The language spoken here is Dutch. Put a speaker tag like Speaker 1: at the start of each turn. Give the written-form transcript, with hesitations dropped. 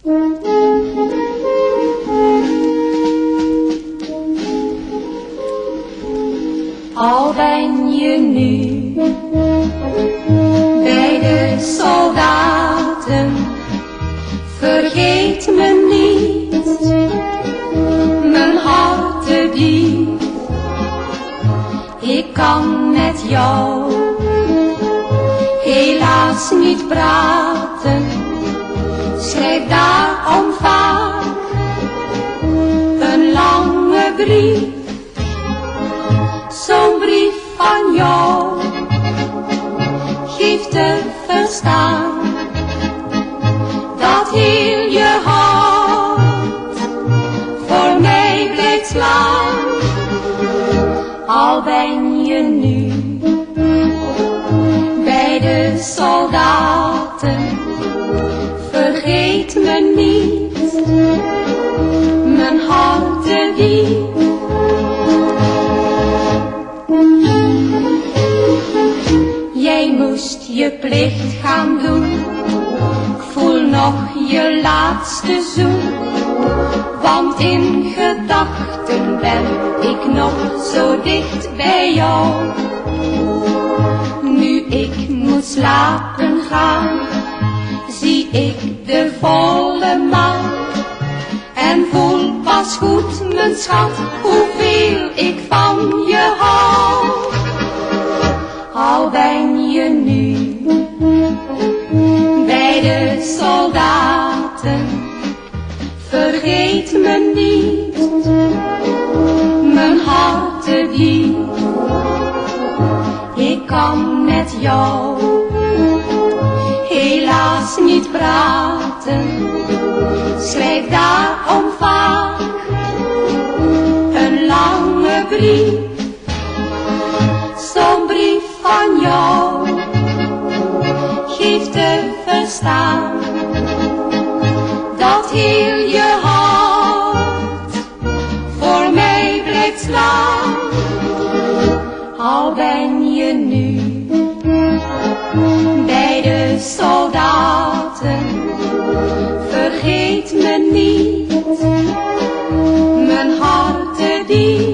Speaker 1: Al ben je nu bij de soldaten, vergeet me niet, mijn hartedief. Ik kan met jou helaas niet praten, schrijf daarom vaak een lange brief. Zo'n brief van jou geeft te verstaan dat heel je hart voor mij blijft slaan. Al ben je nu bij de soldaten, vergeet me niet, mijn hartedief. Jij moest je plicht gaan doen, ik voel nog je laatste zoen, want in gedachten ben ik nog zo dicht bij jou. Nu ik moet slapen gaan, zie ik de volle maan en voel pas goed, mijn schat, hoeveel ik van je hou. Al ben je nu bij de soldaten, vergeet me niet, mijn hartedief. Ik kan met jou helaas niet praten, schrijf daarom vaak een lange brief. Zo'n brief van jou geeft te verstaan dat heel je hart voor mij blijft slaan. Al ben je nu bij de soldaten, vergeet me niet, mijn hartedief.